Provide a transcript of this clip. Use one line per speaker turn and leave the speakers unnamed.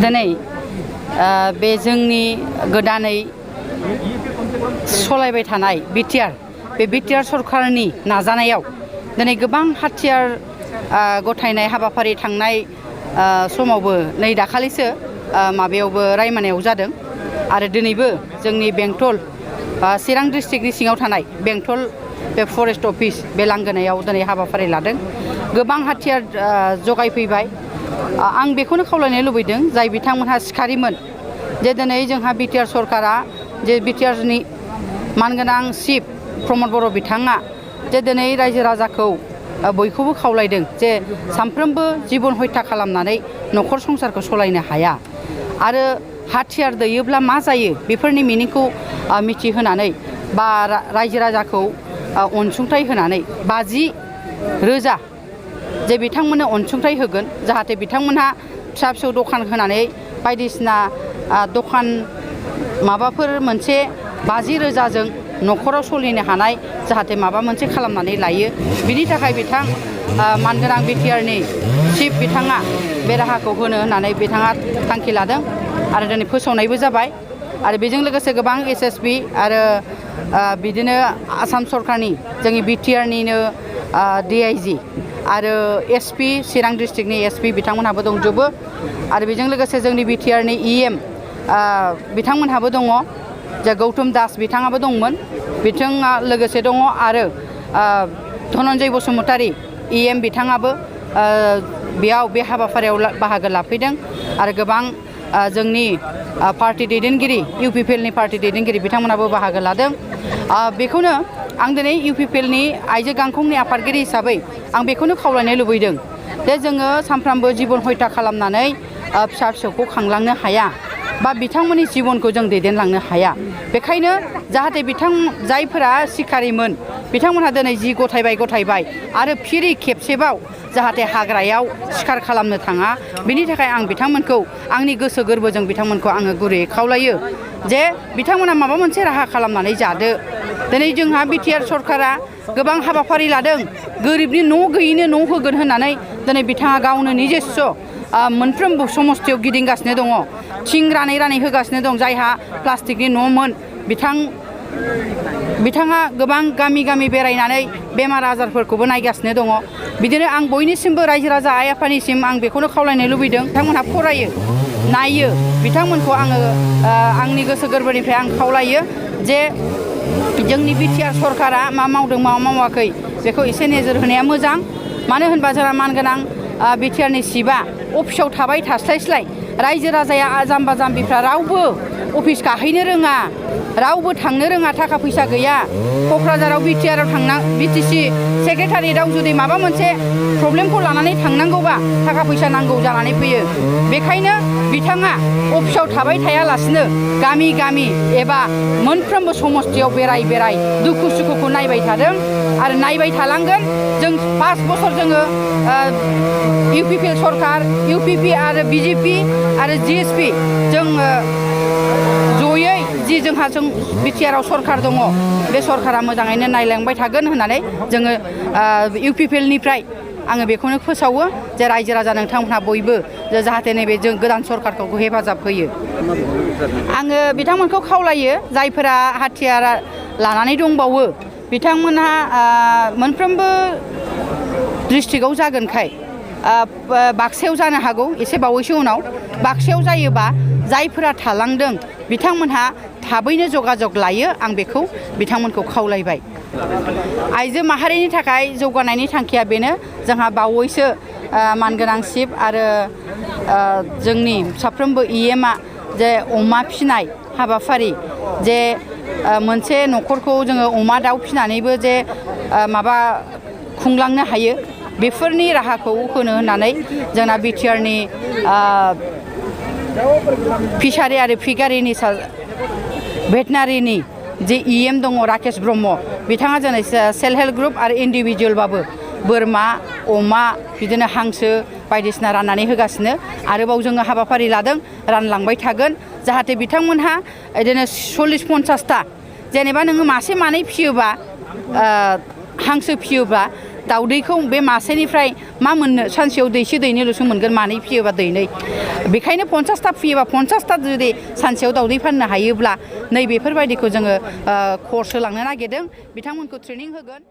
दिनै बे जोंनि गोदानै सलायबाय थानाय बिटिआर बे बिटिआर सरकारनि नाजानायाव दिनै गोबां हाथियार गथायनाय हाबाफारि थांनाय समावबो नै दाखालिसो माबायावबो रायमानायाव जादों आरो दिनैबो जोंनि बेंटल चिरां डिस्ट्रिक्टनि सिङाव थानाय बेंटल बे फरेस्ट अफिस बे लांगोनायाव दिनै हाबाफारि लादों गोबां हाथियार जगायफैबाय आं बेखौनो खावलायनो लुबैदों जाय बिथांमोनहा सिखारिमोन जे दिनै जोंहा बिटिआर सरकारा जे बिटिआरनि मानगोनां चिफ प्रमद बर' बिथाङा जे दिनै रायजो राजाखौ बयखौबो खावलायदों जे सानफ्रोमबो जिबन हत्या खालामनानै न'खर संसारखौ सलायनो हाया आरो हाथियार दैयोब्ला मा जायो बेफोरनि मिनिंखौ मिथिहोनानै बा रायजो राजाखौ अनसुंथाइ होनानै 50,000 जे बिथांमोननो अनसुंथाइ होगोन जाहाथे बिथांमोनहा फिसा फिसौ दखान होनानै बायदिसिना दखान माबाफोर मोनसे 50,000जों न'खराव सोलिनो हानाय जाहाथे माबा मोनसे खालामनानै लायो बिनि थाखाय बिथां मानगोनां बिटिआरनि चिफ बिथाङा बे राहाखौ होनो होननानै बिथाङा थांखि लादों आरो दिनै फोसावनायबो जाबाय आरो बेजों लोगोसे गोबां एसएसपि आरो बिदिनो आसाम सरकारनि जोंनि बिटिआरनिनो डिआइजि आरो एसपि चिरां डिस्ट्रिक्टनि एसपि बिथांमोनहाबो दंजोबो आरो बेजों लोगोसे जोंनि बिटिआरनि इएम बिथांमोनहाबो दङ जे गौतम दास बिथाङाबो दंमोन बिथाङा लोगोसे दङ आरो धनन्जय बसुमतारी इएम बिथाङाबो बेयाव बे हाबाफारियाव बाहागो लाफैदों आरो गोबां जोंनि पार्टी दैदेनगिरि इउपिपिएलनि पार्टी दैदेनगिरि बिथांमोनाबो बाहागो लादों बेखौनो आं दिनै इउपिपिएलनि आइजो गांखंनि आफादगिरि हिसाबै आं बेखौनो खावलायनो लुबैदों जे जोङो सानफ्रामबो जिबन हत्या खालामनानै फिसा फिसौखौ खांलांनो हाया बा बिथांमोननि जिबनखौ जों दैदेनलांनो हाया बेखायनो जाहाथे जायफोरा सिखारिमोन बिथांमोनहा दिनै जि गथायबाय आरो फिरि खेबसेबाव जाहाथे हाग्रायाव सिखार खालामनो थाङा बिनि थाखाय आं बिथांमोनखौ आंनि गोसो गोरबोजों बिथांमोनखौ आङो गुरैयै खावलायो जे बिथांमोना माबा मोनसे राहा खालामनानै जादो दिनै जोंहा बिटिआर सरकारा गोबां हाबाफारि लादों गोरिबनि न' गैयैनो न' होगोन होननानै दिनै बिथाङा गावनो निजेस्स मोनफ्रोमबो समस्थियाव गिदिंगासिनो दङ थिं रानै होगासिनो दं जायहा प्लास्टिकनि न'मोन बिथाङा गोबां गामि बेरायनानै बेमार आजारफोरखौबो नायगासिनो दङ बिदिनो आं बयनिसिमबो रायजो राजा आइ आफानिसिम आं बेखौनो खावलायनो लुबैदों बिथांमोनहा फरायो नायो बिथांमोनखौ आङो आंनि गोसो गोरबोनिफ्राय आं खावलायो जे जोंनि बिटिआर सरकारा मा मावदों मा मावाखै बेखौ एसे नोजोर होनाया मोजां मानो होनबा जोंहा मानगोनां बिटिआरनि चिफआ अफिसाव थाबाय थास्लायस्लाय रायजो राजाया जाम्बा जाम्बिफ्रा रावबो अफिस गाहैनो रोङा रावबो थांनो रोङा थाखा फैसा गैया क'क्राझाराव बिटिआराव बिटिसि सेक्रेटारियेटआव जुदि माबा मोनसे प्रब्लेमखौ लानानै थांनांगौबा थाखा फैसा नांगौ जानानै फैयो बेखायनो बिथाङा अफिसाव थाबाय थायालासिनो गामि एबा मोनफ्रोमबो समस्थियाव बेराय दुखु सुखुखौ नायबाय थादों आरो नायबाय थालांगोन जों 5 बोसोर जोङो इउपिपिएल सरकार इउपिपि आरो बिजेपि आरो जिएसपि जों जयै जि जोंहा जों बिटिआराव सरकार दङ बे सरकारा मोजाङैनो नायलांबाय थागोन होननानै जोङो इउपिपिएलनिफ्राय आङो बेखौनो फोसावो जे रायजो राजा नोंथांमोनहा बयबो जाहाथे नैबे जों गोदान सरकारखौ हेफाजाब होयो आङो बिथांमोनखौ खावलायो जायफोरा हाथियार लानानै दंबावो बिथांमोनहा मोनफ्रोमबो डिस्ट्रिक्टआव जागोनखाय बाक्सायाव जानो हागौ एसे बावैसो उनाव बाक्सायाव जायोबा जायफोरा थालांदों बिथांमोनहा थाबैनो जगाजग लायो आं बेखौ बिथांमोनखौ खावलायबाय आइजो माहारिनि थाखाय जौगानायनि थांखिया बेनो जोंहा बावैसो मानगोनां चिफ आरो जोंनि साफ्रोमबो इएमआ जे अमा फिनाय हाबाफारि जे मोनसे न'खरखौ जोङो अमा दाउ फिनानैबो जे माबा खुंलांनो हायो बेफोरनि राहाखौ होनो होननानै जोंना बिटिआरनि फिसारि आरो फिगारिनि भेटनारिनि जे इएम दङ राकेश ब्रह्म बिथाङा जोंनो सेल्फ हेल्प ग्रुप आरो इन्डिभिजुवेलबाबो बोरमा अमा बिदिनो हांसो बायदिसिना राननानै होगासिनो आरोबाव जोङो हाबाफारि लादों रानलांबाय थागोन जाहाथे बिथांमोनहा बिदिनो 40-50टा जेनेबा नोङो मासे मानै फियोबा हांसो फियोबा दाउदैखौ बे मासेनिफ्राय मा मोननो सानसेयाव दैसे दैनैल'सो मोनगोन मानै फियोबा दैनै बेखायनो 50टा फियोबा 50टा जुदि सानसेयाव दाउदै फाननो हायोब्ला नै बेफोरबायदिखौ जोङो कर्स होलांनो नागिरदों बिथांमोनखौ ट्रेनिं होगोन